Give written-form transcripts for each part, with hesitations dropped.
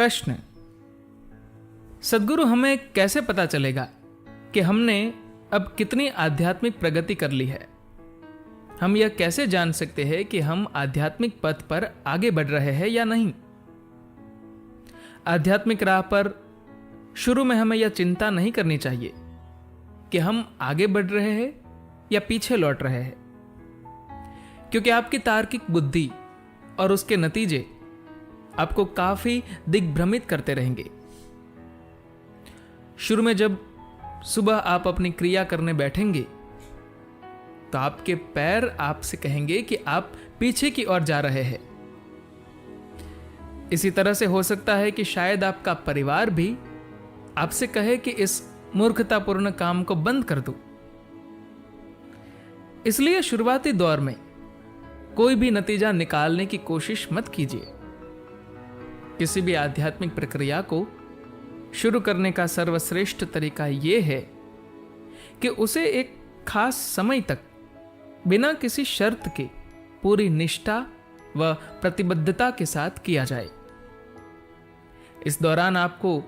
प्रश्न। सद्गुरु, हमें कैसे पता चलेगा कि हमने अब कितनी आध्यात्मिक प्रगति कर ली है? हम यह कैसे जान सकते हैं कि हम आध्यात्मिक पथ पर आगे बढ़ रहे हैं या नहीं? आध्यात्मिक राह पर शुरू में हमें यह चिंता नहीं करनी चाहिए कि हम आगे बढ़ रहे हैं या पीछे लौट रहे हैं, क्योंकि आपकी तार्किक बुद्धि और उसके नतीजे आपको काफी दिग्भ्रमित करते रहेंगे। शुरू में जब सुबह आप अपनी क्रिया करने बैठेंगे तो आपके पैर आपसे कहेंगे कि आप पीछे की ओर जा रहे हैं। इसी तरह से हो सकता है कि शायद आपका परिवार भी आपसे कहे कि इस मूर्खतापूर्ण काम को बंद कर दो। इसलिए शुरुआती दौर में कोई भी नतीजा निकालने की कोशिश मत कीजिए। किसी भी आध्यात्मिक प्रक्रिया को शुरू करने का सर्वश्रेष्ठ तरीका यह है कि उसे एक खास समय तक बिना किसी शर्त के पूरी निष्ठा व प्रतिबद्धता के साथ किया जाए। इस दौरान आपको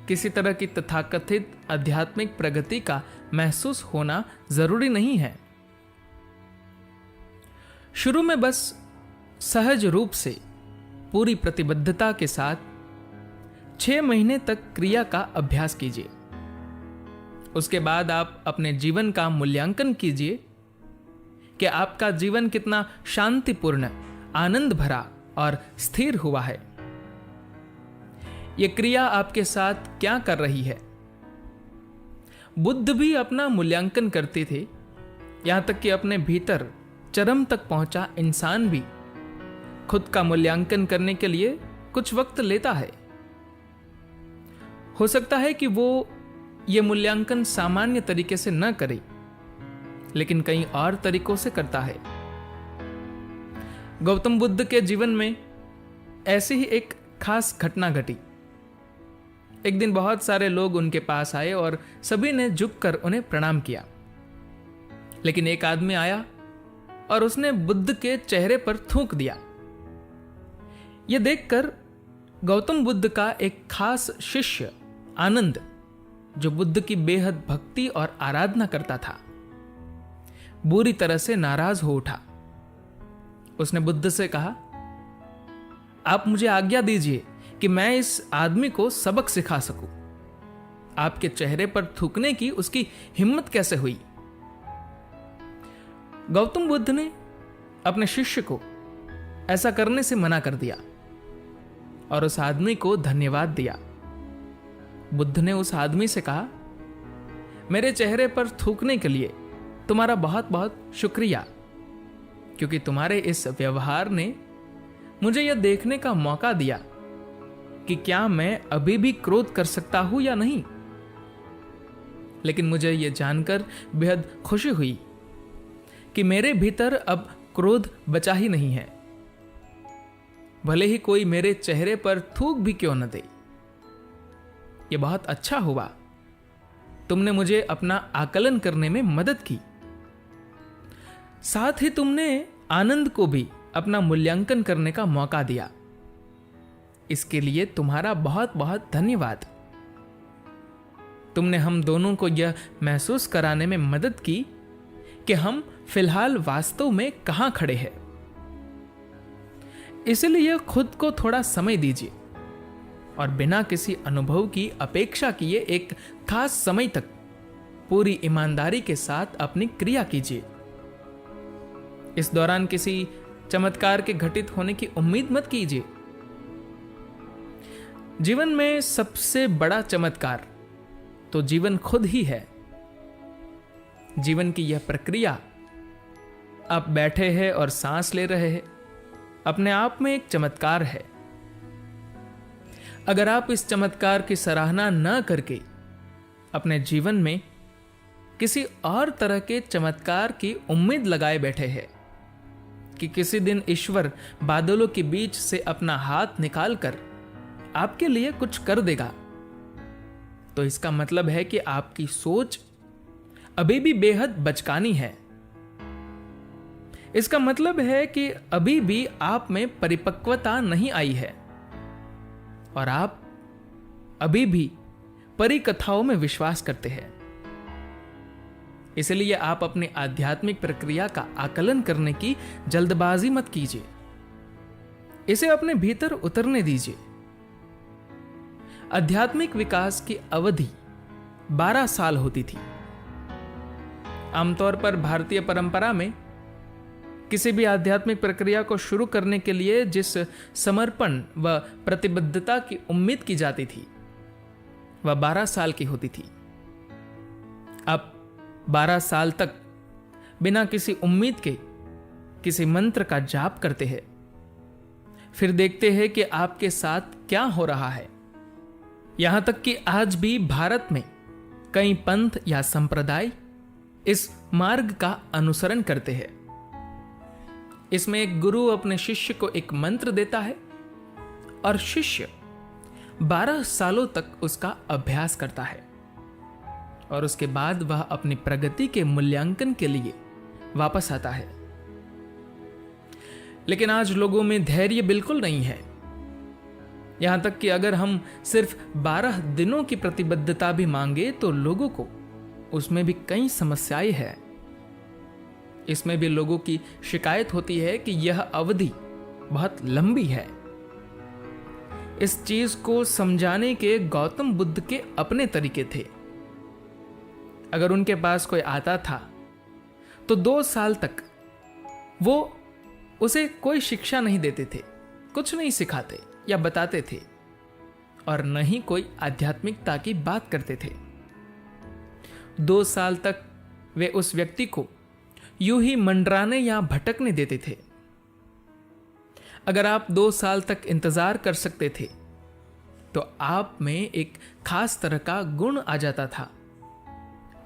किसी तरह की तथाकथित आध्यात्मिक प्रगति का महसूस होना जरूरी नहीं है। शुरू में बस सहज रूप से पूरी प्रतिबद्धता के साथ 6 महीने तक क्रिया का अभ्यास कीजिए। उसके बाद आप अपने जीवन का मूल्यांकन कीजिए कि आपका जीवन कितना शांतिपूर्ण, आनंद भरा और स्थिर हुआ है। यह क्रिया आपके साथ क्या कर रही है? बुद्ध भी अपना मूल्यांकन करते थे, यहां तक कि अपने भीतर चरम तक पहुंचा इंसान भी खुद का मूल्यांकन करने के लिए कुछ वक्त लेता है। हो सकता है कि वो ये मूल्यांकन सामान्य तरीके से न करे, लेकिन कई और तरीकों से करता है। गौतम बुद्ध के जीवन में ऐसी ही एक खास घटना घटी। एक दिन बहुत सारे लोग उनके पास आए और सभी ने झुककर उन्हें प्रणाम किया, लेकिन एक आदमी आया और उसने बुद्ध के चेहरे पर थूक दिया। यह देखकर गौतम बुद्ध का एक खास शिष्य आनंद, जो बुद्ध की बेहद भक्ति और आराधना करता था, बुरी तरह से नाराज हो उठा। उसने बुद्ध से कहा, आप मुझे आज्ञा दीजिए कि मैं इस आदमी को सबक सिखा सकूं। आपके चेहरे पर थूकने की उसकी हिम्मत कैसे हुई? गौतम बुद्ध ने अपने शिष्य को ऐसा करने से मना कर दिया और उस आदमी को धन्यवाद दिया। बुद्ध ने उस आदमी से कहा, मेरे चेहरे पर थूकने के लिए तुम्हारा बहुत बहुत शुक्रिया, क्योंकि तुम्हारे इस व्यवहार ने मुझे यह देखने का मौका दिया कि क्या मैं अभी भी क्रोध कर सकता हूं या नहीं। लेकिन मुझे यह जानकर बेहद खुशी हुई कि मेरे भीतर अब क्रोध बचा ही नहीं है, भले ही कोई मेरे चेहरे पर थूक भी क्यों न दे। यह बहुत अच्छा हुआ, तुमने मुझे अपना आकलन करने में मदद की। साथ ही तुमने आनंद को भी अपना मूल्यांकन करने का मौका दिया। इसके लिए तुम्हारा बहुत बहुत धन्यवाद। तुमने हम दोनों को यह महसूस कराने में मदद की कि हम फिलहाल वास्तव में कहां खड़े हैं। इसलिए खुद को थोड़ा समय दीजिए और बिना किसी अनुभव की अपेक्षा किए एक खास समय तक पूरी ईमानदारी के साथ अपनी क्रिया कीजिए। इस दौरान किसी चमत्कार के घटित होने की उम्मीद मत कीजिए। जीवन में सबसे बड़ा चमत्कार तो जीवन खुद ही है। जीवन की यह प्रक्रिया, आप बैठे हैं और सांस ले रहे हैं, अपने आप में एक चमत्कार है। अगर आप इस चमत्कार की सराहना न करके अपने जीवन में किसी और तरह के चमत्कार की उम्मीद लगाए बैठे हैं कि किसी दिन ईश्वर बादलों के बीच से अपना हाथ निकालकर आपके लिए कुछ कर देगा, तो इसका मतलब है कि आपकी सोच अभी भी बेहद बचकानी है। इसका मतलब है कि अभी भी आप में परिपक्वता नहीं आई है और आप अभी भी परी कथाओं में विश्वास करते हैं। इसलिए आप अपनी आध्यात्मिक प्रक्रिया का आकलन करने की जल्दबाजी मत कीजिए, इसे अपने भीतर उतरने दीजिए। आध्यात्मिक विकास की अवधि 12 साल होती थी। आमतौर पर भारतीय परंपरा में किसी भी आध्यात्मिक प्रक्रिया को शुरू करने के लिए जिस समर्पण व प्रतिबद्धता की उम्मीद की जाती थी वह 12 साल की होती थी। अब 12 साल तक बिना किसी उम्मीद के किसी मंत्र का जाप करते हैं, फिर देखते हैं कि आपके साथ क्या हो रहा है। यहां तक कि आज भी भारत में कई पंथ या संप्रदाय इस मार्ग का अनुसरण करते हैं। इसमें एक गुरु अपने शिष्य को एक मंत्र देता है और शिष्य 12 सालों तक उसका अभ्यास करता है और उसके बाद वह अपनी प्रगति के मूल्यांकन के लिए वापस आता है। लेकिन आज लोगों में धैर्य बिल्कुल नहीं है। यहां तक कि अगर हम सिर्फ 12 दिनों की प्रतिबद्धता भी मांगे तो लोगों को उसमें भी कई समस्याएं हैं। इसमें भी लोगों की शिकायत होती है कि यह अवधि बहुत लंबी है। इस चीज को समझाने के गौतम बुद्ध के अपने तरीके थे। अगर उनके पास कोई आता था तो 2 साल तक वो उसे कोई शिक्षा नहीं देते थे, कुछ नहीं सिखाते या बताते थे और न ही कोई आध्यात्मिकता की बात करते थे। 2 साल तक वे उस व्यक्ति को यूं ही मंडराने या भटकने देते थे। अगर आप 2 साल तक इंतजार कर सकते थे तो आप में एक खास तरह का गुण आ जाता था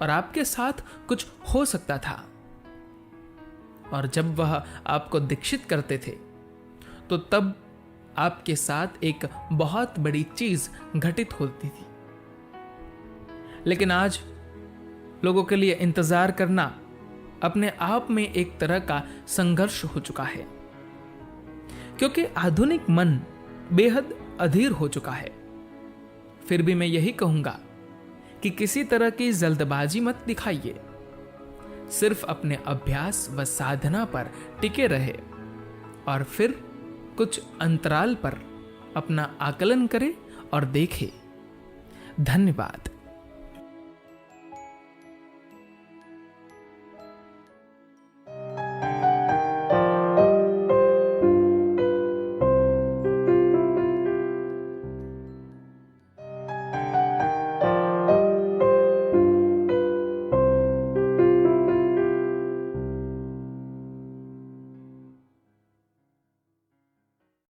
और आपके साथ कुछ हो सकता था। और जब वह आपको दीक्षित करते थे तो तब आपके साथ एक बहुत बड़ी चीज घटित होती थी। लेकिन आज लोगों के लिए इंतजार करना अपने आप में एक तरह का संघर्ष हो चुका है, क्योंकि आधुनिक मन बेहद अधीर हो चुका है। फिर भी मैं यही कहूंगा कि किसी तरह की जल्दबाजी मत दिखाइए, सिर्फ अपने अभ्यास व साधना पर टिके रहे और फिर कुछ अंतराल पर अपना आकलन करें और देखें। धन्यवाद।